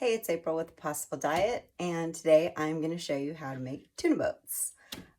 Hey, it's April with the Possible Diet, and today I'm going to show you how to make tuna boats.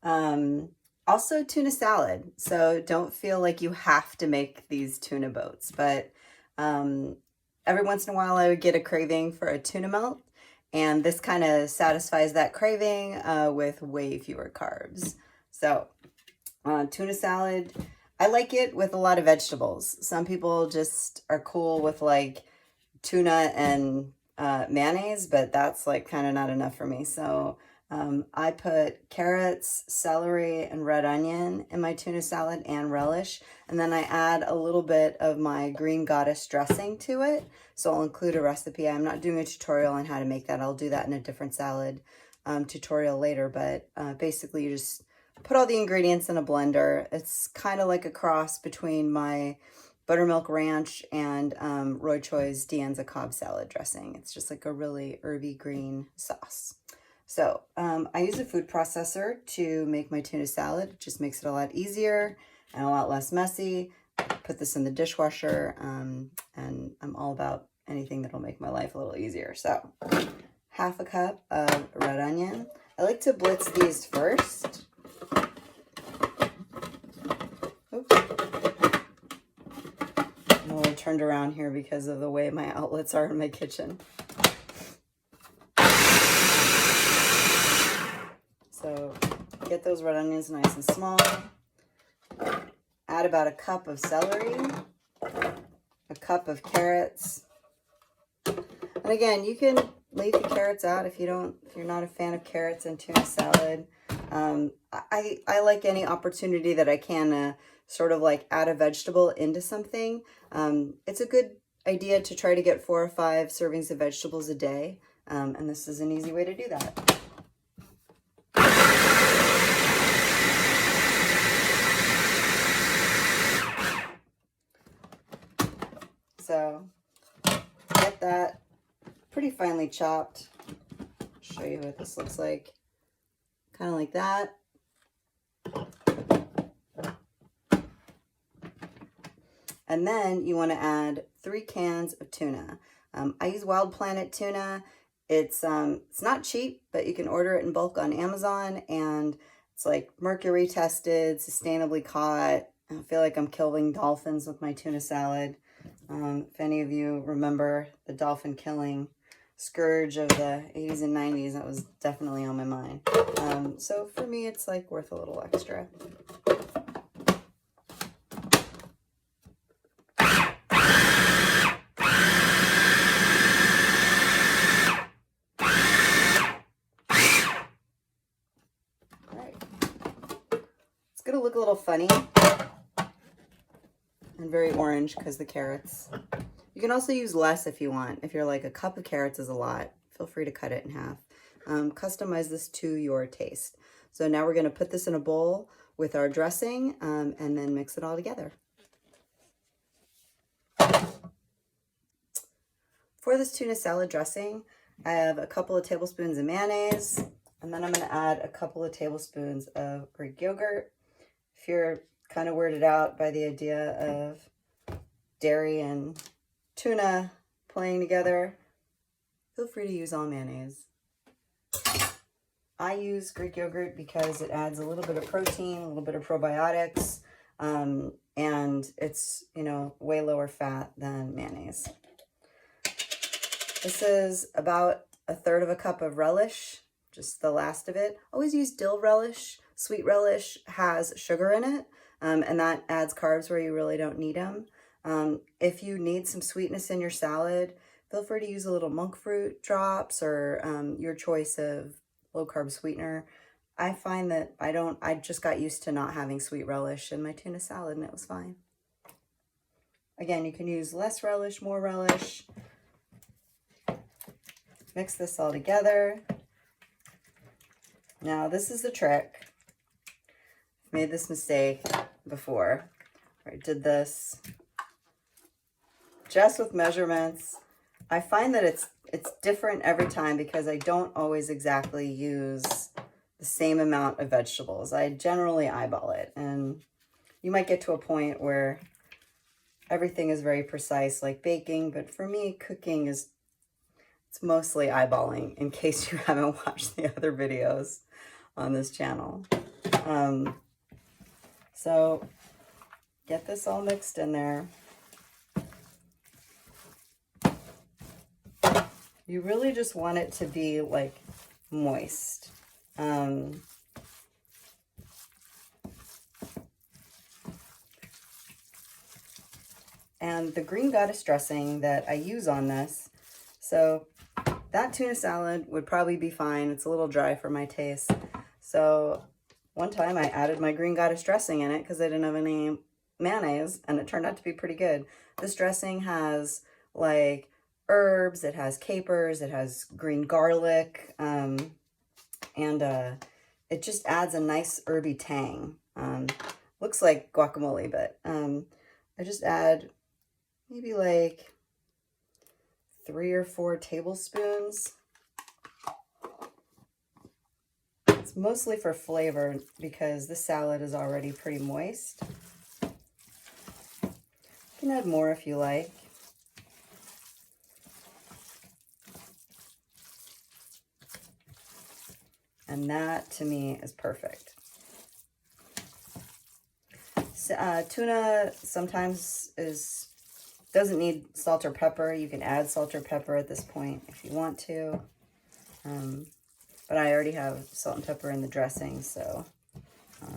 Also tuna salad, so don't feel like you have to make these tuna boats, but every once in a while I would get a craving for a tuna melt, and this kind of satisfies that craving with way fewer carbs. So tuna salad, I like it with a lot of vegetables. Some people just are cool with like tuna and mayonnaise, but that's like kind of not enough for me. So I put carrots, celery, and red onion in my tuna salad and relish. And then I add a little bit of my Green Goddess dressing to it. So I'll include a recipe. I'm not doing a tutorial on how to make that. I'll do that in a different salad tutorial later. But basically you just put all the ingredients in a blender. It's kind of like a cross between my buttermilk ranch and Roy Choi's Dianza Cobb salad dressing. It's just like a really herby green sauce. So I use a food processor to make my tuna salad. It just makes it a lot easier and a lot less messy. Put this in the dishwasher, and I'm all about anything that'll make my life a little easier. So half a cup of red onion. I like to blitz these first. Oops. I'm a little turned around here because of the way my outlets are in my kitchen. So get those red onions nice and small. Add about a cup of celery, a cup of carrots. And again, you can leave the carrots out if you're not a fan of carrots in tuna salad. I like any opportunity that I can sort of like add a vegetable into something. It's a good idea to try to get 4 or 5 servings of vegetables a day. And this is an easy way to do that. So get that pretty finely chopped. Show you what this looks like. Kind of like that. And then you want to add 3 cans of tuna. I use Wild Planet tuna. It's not cheap, but you can order it in bulk on Amazon, and it's like mercury tested, sustainably caught. I feel like I'm killing dolphins with my tuna salad. If any of you remember the dolphin killing scourge of the 80s and 90s, that was definitely on my mind. So for me, it's like worth a little extra. It's gonna look a little funny and very orange because the carrots. You can also use less if you want. If you're like a cup of carrots is a lot, feel free to cut it in half. Customize this to your taste. So now we're gonna put this in a bowl with our dressing and then mix it all together. For this tuna salad dressing, I have a couple of tablespoons of mayonnaise, and then I'm gonna add a couple of tablespoons of Greek yogurt. If you're kind of weirded out by the idea of dairy and tuna playing together, feel free to use all mayonnaise. I use Greek yogurt because it adds a little bit of protein, a little bit of probiotics, and it's, way lower fat than mayonnaise. This is about 1/3 of a cup of relish, just the last of it. Always use dill relish. Sweet relish has sugar in it, and that adds carbs where you really don't need them. If you need some sweetness in your salad, feel free to use a little monk fruit drops or your choice of low-carb sweetener. I find that I just got used to not having sweet relish in my tuna salad, and it was fine. Again, you can use less relish, more relish. Mix this all together. Now, this is the trick. I've made this mistake before. I did this just with measurements. I find that it's different every time because I don't always exactly use the same amount of vegetables. I generally eyeball it, and you might get to a point where everything is very precise, like baking, but for me, cooking is It's mostly eyeballing in case you haven't watched the other videos on this channel. So get this all mixed in there. You really just want it to be like moist. And the Green Goddess dressing that I use on this, so that tuna salad would probably be fine. It's a little dry for my taste. So one time I added my Green Goddess dressing in it because I didn't have any mayonnaise, and it turned out to be pretty good. This dressing has like herbs, it has capers, it has green garlic, and it just adds a nice herby tang. Looks like guacamole, but I just add maybe like 3 or 4 tablespoons. It's mostly for flavor because the salad is already pretty moist. You can add more if you like. And that, to me, is perfect. Tuna sometimes doesn't need salt or pepper. You can add salt or pepper at this point if you want to. But I already have salt and pepper in the dressing, so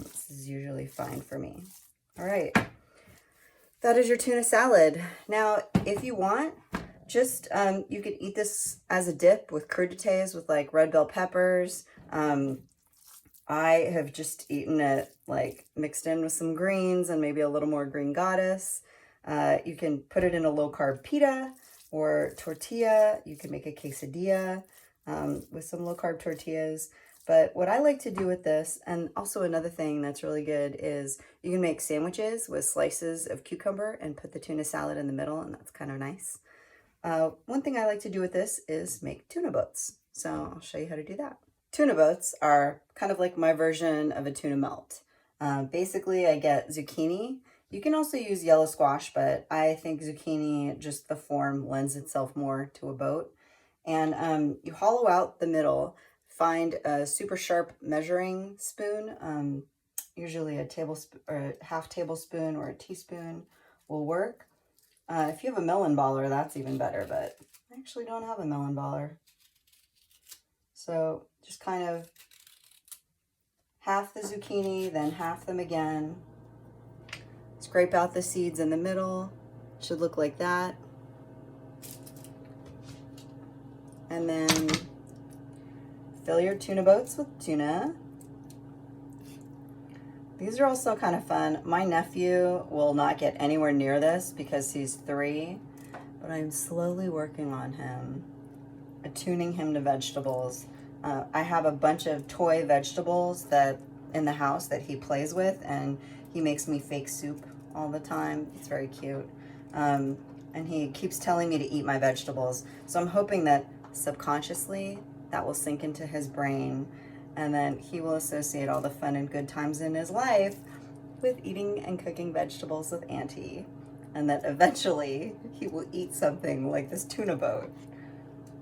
this is usually fine for me. All right. That is your tuna salad. Now, if you want, just you could eat this as a dip with crudités with like red bell peppers. I have just eaten it like mixed in with some greens and maybe a little more Green Goddess. You can put it in a low-carb pita or tortilla. You can make a quesadilla with some low-carb tortillas. But what I like to do with this, and also another thing that's really good, is you can make sandwiches with slices of cucumber and put the tuna salad in the middle, and that's kind of nice. One thing I like to do with this is make tuna boats. So I'll show you how to do that. Tuna boats are kind of like my version of a tuna melt. Basically, I get zucchini. You can also use yellow squash, but I think zucchini, just the form, lends itself more to a boat. And you hollow out the middle, find a super sharp measuring spoon, usually a tablespoon or a half tablespoon or a teaspoon will work. If you have a melon baller, that's even better, but I actually don't have a melon baller. So just kind of half the zucchini, then half them again. Scrape out the seeds in the middle. Should look like that. And then fill your tuna boats with tuna. These are also kind of fun. My nephew will not get anywhere near this because he's 3, but I'm slowly working on him, attuning him to vegetables. I have a bunch of toy vegetables that in the house that he plays with, and he makes me fake soup all the time. It's very cute. And he keeps telling me to eat my vegetables. So I'm hoping that subconsciously that will sink into his brain, and then he will associate all the fun and good times in his life with eating and cooking vegetables with Auntie, and that eventually he will eat something like this tuna boat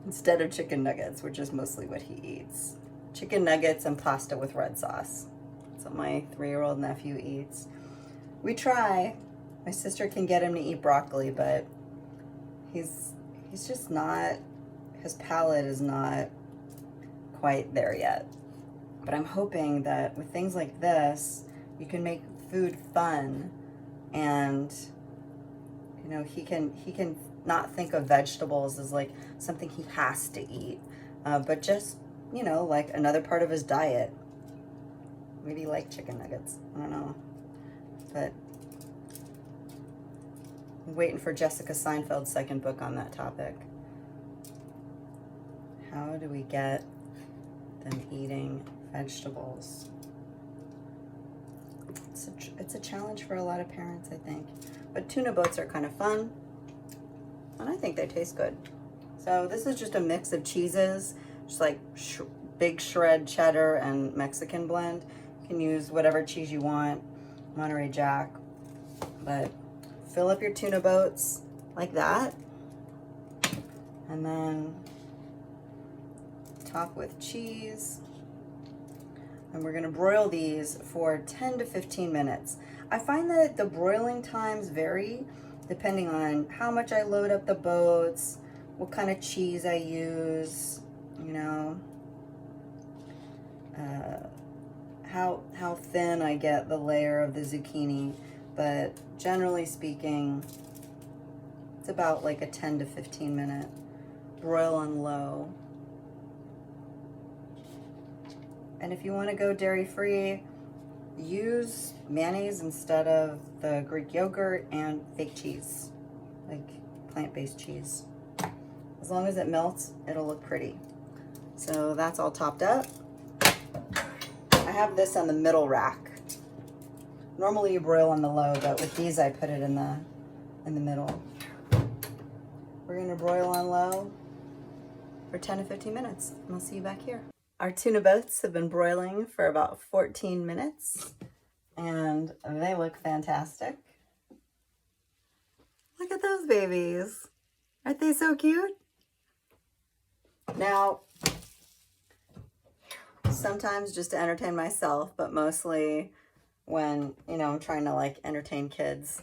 instead of chicken nuggets, which is mostly what he eats. Chicken nuggets and pasta with red sauce. That's what my 3-year-old nephew eats. We try. My sister can get him to eat broccoli, but he's just not, his palate is not quite there yet. But I'm hoping that with things like this, you can make food fun, and you know, he can not think of vegetables as like something he has to eat, but just, you know, like another part of his diet. Maybe like chicken nuggets, I don't know. But I'm waiting for Jessica Seinfeld's second book on that topic. How do we get them eating vegetables? It's a challenge for a lot of parents, I think. But tuna boats are kind of fun, and I think they taste good. So this is just a mix of cheeses, just like big shred cheddar and Mexican blend. You can use whatever cheese you want, Monterey Jack. But fill up your tuna boats like that, and then top with cheese. And we're gonna broil these for 10 to 15 minutes. I find that the broiling times vary depending on how much I load up the boats, what kind of cheese I use, you know, how thin I get the layer of the zucchini. But generally speaking, it's about like a 10 to 15 minute broil on low. And if you want to go dairy-free, use mayonnaise instead of the Greek yogurt and fake cheese, like plant-based cheese. As long as it melts, it'll look pretty. So that's all topped up. I have this on the middle rack. Normally you broil on the low, but with these I put it in the middle. We're gonna broil on low for 10 to 15 minutes, and I'll see you back here. Our tuna boats have been broiling for about 14 minutes, and they look fantastic. Look at those babies. Aren't they so cute? Now, sometimes just to entertain myself, but mostly when, you know, I'm trying to like entertain kids.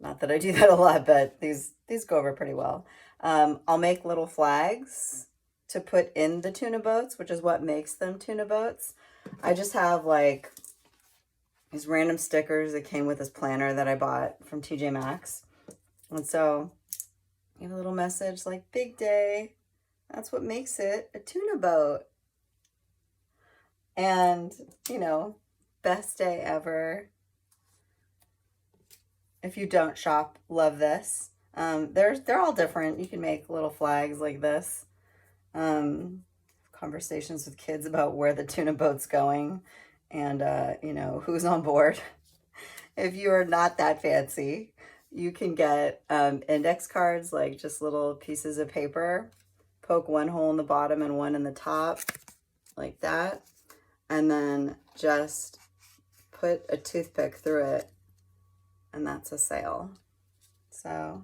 Not that I do that a lot, but these go over pretty well. I'll make little flags to put in the tuna boats, which is what makes them tuna boats. I just have like these random stickers that came with this planner that I bought from TJ Maxx. And so you have a little message like, big day. That's what makes it a tuna boat. And, you know, best day ever. If you don't shop, love this. They're all different. You can make little flags like this. Conversations with kids about where the tuna boat's going and, you know, who's on board. If you are not that fancy, you can get index cards, like just little pieces of paper. Poke one hole in the bottom and one in the top, like that. And then just put a toothpick through it, and that's a sail. So,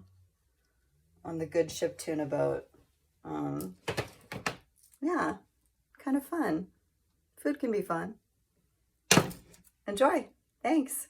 on the Good Ship Tuna Boat. Yeah, kind of fun. Food can be fun. Enjoy. Thanks.